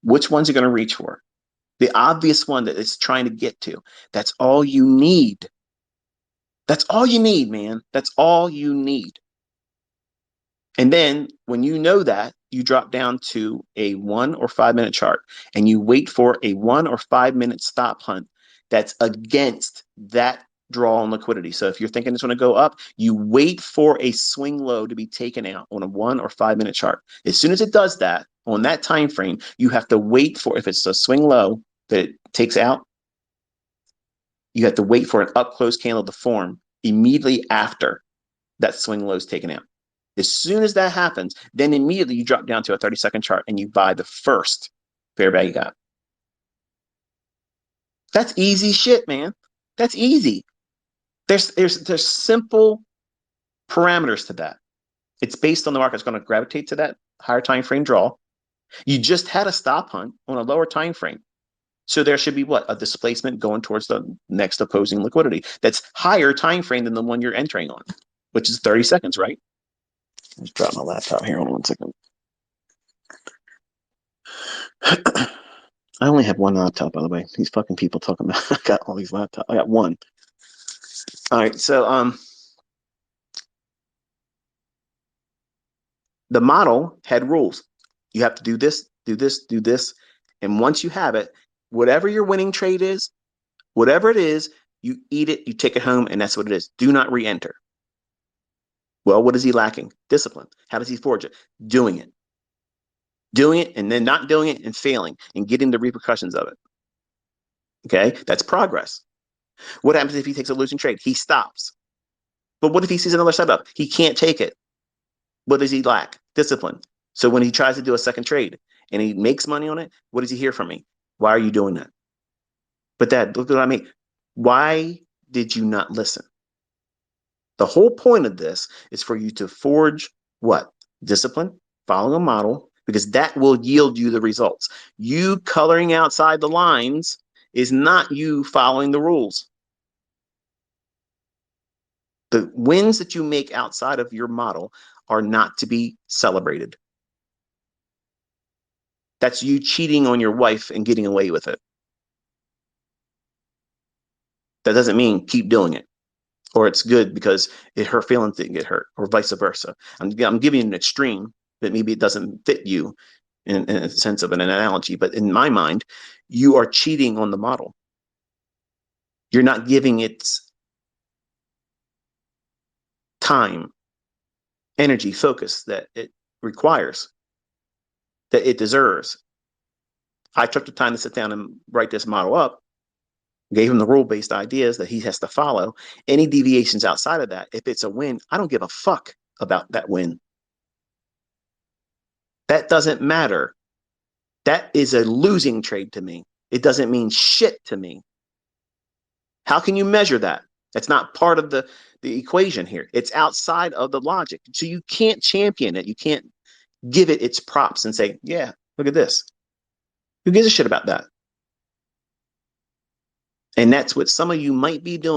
Which one's are going to reach for? The obvious one that it's trying to get to. That's all you need. That's all you need, man. That's all you need. And then when you know that, you drop down to a 1 or 5 minute chart and you wait for a 1 or 5 minute stop hunt that's against that draw on liquidity. So if you're thinking it's going to go up, you wait for a swing low to be taken out on a 1 or 5 minute chart. As soon as it does that on that time frame, you have to wait for, if it's a swing low that it takes out, you have to wait for an up close candle to form immediately after that swing low is taken out. As soon as that happens, then immediately you drop down to a 30-second chart and you buy the first fair value gap. That's easy shit, man. That's easy. There's simple parameters to that. It's based on the market's going to gravitate to that higher time frame draw. You just had a stop hunt on a lower time frame. So there should be what? A displacement going towards the next opposing liquidity that's higher time frame than the one you're entering on, which is 30 seconds, right? Let's drop my laptop here. Hold on 1 second. I only have one laptop, by the way. These fucking people talking about I got all these laptops. I got one. All right, so the model had rules. You have to do this, do this, do this. And once you have it, whatever your winning trade is, whatever it is, you eat it, you take it home, and that's what it is. Do not re-enter. Well, what is he lacking? Discipline. How does he forge it? Doing it. Doing it and then not doing it and failing and getting the repercussions of it. Okay, that's progress. What happens if he takes a losing trade? He stops. But what if he sees another setup? He can't take it. What does he lack? Discipline. So when he tries to do a second trade and he makes money on it, what does he hear from me? Why are you doing that? But Dad, look what I mean. Why did you not listen? The whole point of this is for you to forge what? Discipline, following a model, because that will yield you the results. You coloring outside the lines is not you following the rules. The wins that you make outside of your model are not to be celebrated. That's you cheating on your wife and getting away with it. That doesn't mean keep doing it, or it's good because her feelings didn't get hurt, or vice versa. I'm giving you an extreme that maybe it doesn't fit you in a sense of an analogy, but in my mind, you are cheating on the model. You're not giving it time, energy, focus that it requires, that it deserves. I took the time to sit down and write this model up, gave him the rule-based ideas that he has to follow. Any deviations outside of that, if it's a win, I don't give a fuck about that win. That doesn't matter. That is a losing trade to me. It doesn't mean shit to me. How can you measure that? That's not part of the equation here. It's outside of the logic. So you can't champion it. You can't give it its props and say, yeah, look at this. Who gives a shit about that? And that's what some of you might be doing.